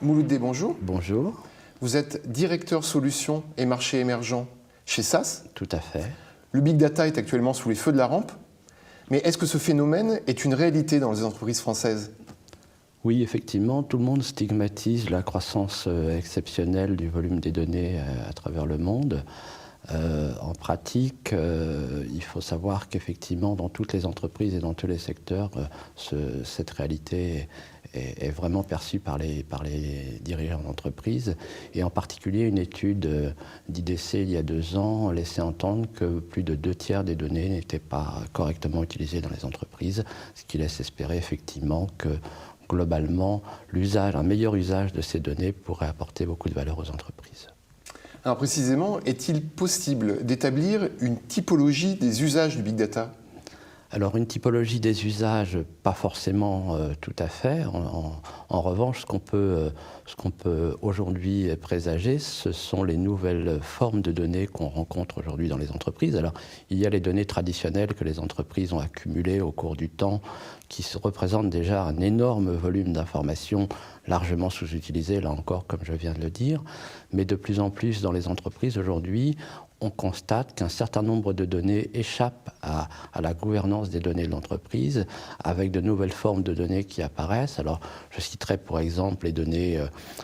Mouloudé, bonjour. Bonjour. Vous êtes directeur solutions et marché émergent chez SAS. Tout à fait. Le big data est actuellement sous les feux de la rampe. Mais est-ce que ce phénomène est une réalité dans les entreprises françaises ? Oui, effectivement, tout le monde stigmatise la croissance exceptionnelle du volume des données à travers le monde. En pratique, il faut savoir qu'effectivement, dans toutes les entreprises et dans tous les secteurs, cette réalité est vraiment perçue par les dirigeants d'entreprise. Et en particulier, une étude d'IDC il y a 2 ans laissait entendre que plus de 2/3 des données n'étaient pas correctement utilisées dans les entreprises, ce qui laisse espérer effectivement que globalement, un meilleur usage de ces données pourrait apporter beaucoup de valeur aux entreprises. Alors précisément, est-il possible d'établir une typologie des usages du big data ? Alors une typologie des usages, pas forcément tout à fait. En revanche, ce qu'on peut aujourd'hui présager, ce sont les nouvelles formes de données qu'on rencontre aujourd'hui dans les entreprises. Alors il y a les données traditionnelles que les entreprises ont accumulées au cours du temps, qui représentent déjà un énorme volume d'informations largement sous-utilisées, là encore, comme je viens de le dire. Mais de plus en plus dans les entreprises aujourd'hui, on constate qu'un certain nombre de données échappent à la gouvernance des données de l'entreprise, avec de nouvelles formes de données qui apparaissent. Alors, je citerai pour exemple les données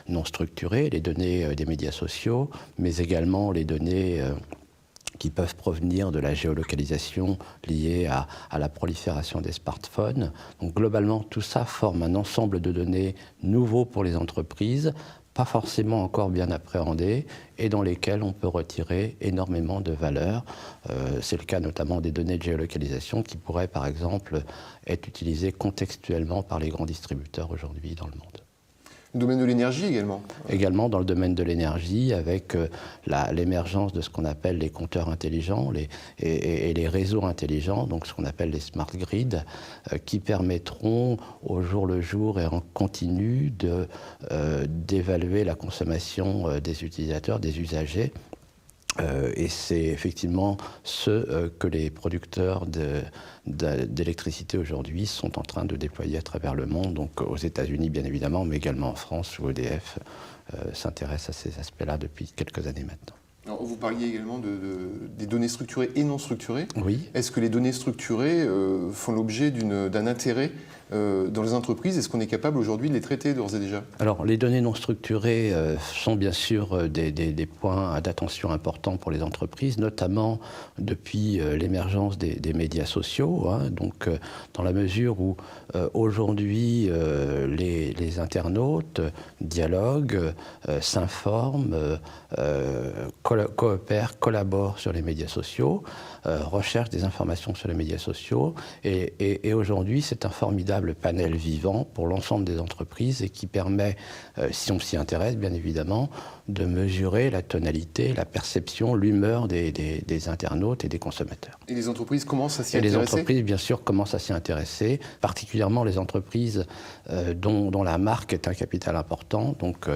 non structurées, les données des médias sociaux, mais également les données qui peuvent provenir de la géolocalisation liée à la prolifération des smartphones. Donc globalement, tout ça forme un ensemble de données nouveaux pour les entreprises, pas forcément encore bien appréhendés et dans lesquels on peut retirer énormément de valeur. C'est le cas notamment des données de géolocalisation qui pourraient par exemple être utilisées contextuellement par les grands distributeurs aujourd'hui dans le monde. Le domaine de l'énergie également. Également dans le domaine de l'énergie, avec l'émergence de ce qu'on appelle les compteurs intelligents et les réseaux intelligents, donc ce qu'on appelle les smart grids, qui permettront au jour le jour et en continu d'évaluer la consommation des utilisateurs, des usagers. Et c'est effectivement ce que les producteurs d'électricité aujourd'hui sont en train de déployer à travers le monde, donc aux États-Unis bien évidemment, mais également en France où EDF s'intéresse à ces aspects-là depuis quelques années maintenant. Alors, vous parliez également des données structurées et non structurées. Oui. Est-ce que les données structurées font l'objet d'un intérêt dans les entreprises? Est-ce qu'on est capable aujourd'hui de les traiter d'ores et déjà? Alors, les données non structurées sont bien sûr des points d'attention importants pour les entreprises, notamment depuis l'émergence des médias sociaux. Donc, dans la mesure où aujourd'hui les internautes dialoguent, s'informent, coopèrent, collaborent sur les médias sociaux, recherchent des informations sur les médias sociaux. Et aujourd'hui, c'est un formidable panel vivant pour l'ensemble des entreprises et qui permet, si on s'y intéresse bien évidemment, de mesurer la tonalité, la perception, l'humeur des internautes et des consommateurs. Et les entreprises commencent à s'y intéresser? Et les entreprises, bien sûr, commencent à s'y intéresser, particulièrement les entreprises dont la marque est un capital important, donc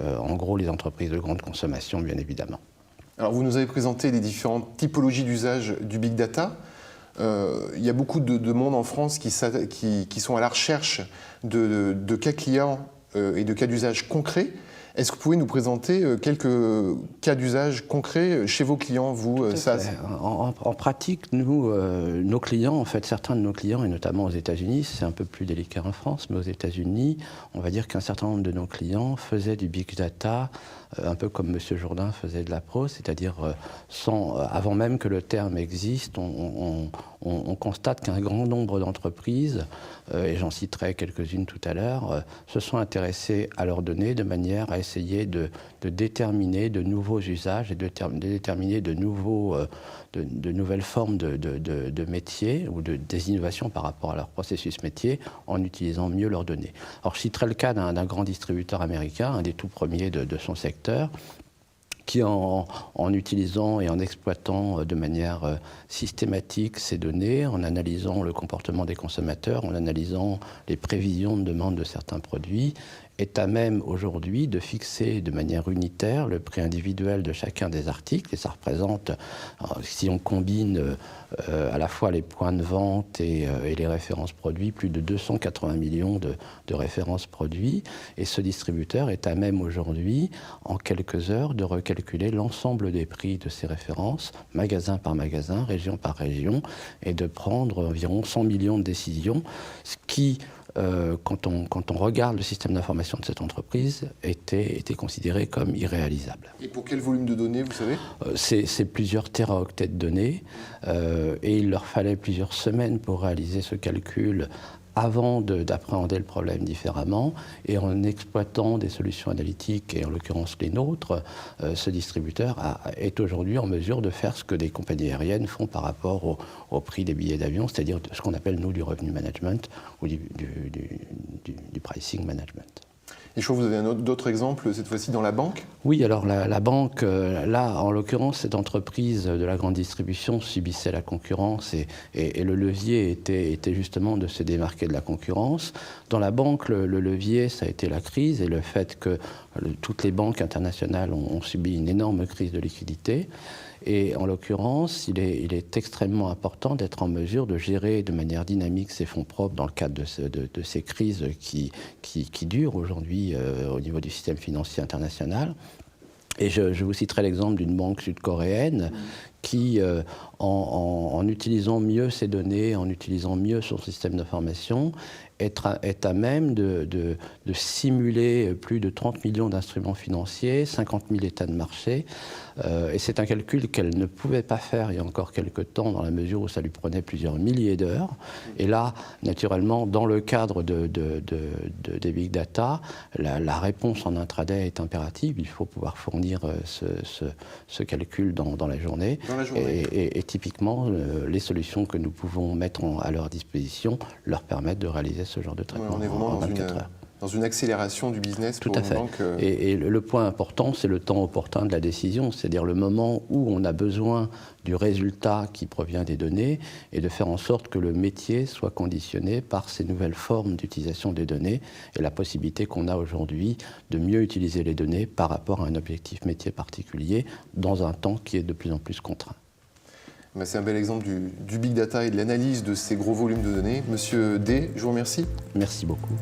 en gros les entreprises de grande consommation, bien évidemment. Alors vous nous avez présenté les différentes typologies d'usage du big data. Il y a beaucoup de monde en France qui sont à la recherche de cas clients et de cas d'usage concrets. Est-ce que vous pouvez nous présenter quelques cas d'usage concrets chez vos clients, vous, SAS ? En pratique, nos clients, en fait, certains de nos clients, et notamment aux États-Unis, c'est un peu plus délicat en France, mais aux États-Unis, on va dire qu'un certain nombre de nos clients faisaient du big data, un peu comme M. Jourdain faisait de la prose, c'est-à-dire avant même que le terme existe, on constate qu'un grand nombre d'entreprises, et j'en citerai quelques-unes tout à l'heure, se sont intéressées à leurs données de manière à essayer de déterminer de nouveaux usages et de déterminer de nouvelles formes de métiers ou des innovations par rapport à leur processus métier en utilisant mieux leurs données. Alors, je citerai le cas d'un grand distributeur américain, un des tout premiers de son secteur, qui en utilisant et en exploitant de manière systématique ces données, en analysant le comportement des consommateurs, en analysant les prévisions de demande de certains produits, est à même aujourd'hui de fixer de manière unitaire le prix individuel de chacun des articles, et ça représente, si on combine à la fois les points de vente et les références produits, plus de 280 millions de références produits, et ce distributeur est à même aujourd'hui, en quelques heures, de recalculer l'ensemble des prix de ces références, magasin par magasin, région par région, et de prendre environ 100 millions de décisions, ce qui, quand on regarde le système d'information de cette entreprise, était considéré comme irréalisable. Et pour quel volume de données, vous savez? C'est plusieurs téraoctets de données, et il leur fallait plusieurs semaines pour réaliser ce calcul avant d'appréhender le problème différemment, et en exploitant des solutions analytiques, et en l'occurrence les nôtres, ce distributeur est aujourd'hui en mesure de faire ce que des compagnies aériennes font par rapport au prix des billets d'avion, c'est-à-dire ce qu'on appelle, nous, du revenu management ou du pricing management. Et je crois que vous avez d'autres exemples, cette fois-ci dans la banque? Oui, alors la banque, là, en l'occurrence, cette entreprise de la grande distribution subissait la concurrence et le levier était justement de se démarquer de la concurrence. Dans la banque, le levier, ça a été la crise et le fait que toutes les banques internationales ont subi une énorme crise de liquidité. Et en l'occurrence, il est extrêmement important d'être en mesure de gérer de manière dynamique ses fonds propres dans le cadre de ces crises qui durent aujourd'hui au niveau du système financier international. Et je vous citerai l'exemple d'une banque sud-coréenne qui, en utilisant mieux ses données, en utilisant mieux son système d'information, est à même de simuler plus de 30 millions d'instruments financiers, 50 000 états de marché. Et c'est un calcul qu'elle ne pouvait pas faire il y a encore quelques temps, dans la mesure où ça lui prenait plusieurs milliers d'heures. Et là, naturellement, dans le cadre des big data, la réponse en intraday est impérative. Il faut pouvoir fournir ce calcul dans la journée. Et typiquement, les solutions que nous pouvons mettre à leur disposition leur permettent de réaliser ce genre de traitement. On est vraiment en 24 heures. Dans une accélération du business Tout pour à une fait. banque. Et le point important, c'est le temps opportun de la décision, c'est-à-dire le moment où on a besoin du résultat qui provient des données et de faire en sorte que le métier soit conditionné par ces nouvelles formes d'utilisation des données et la possibilité qu'on a aujourd'hui de mieux utiliser les données par rapport à un objectif métier particulier dans un temps qui est de plus en plus contraint. C'est un bel exemple du big data et de l'analyse de ces gros volumes de données. Monsieur D, je vous remercie. Merci beaucoup.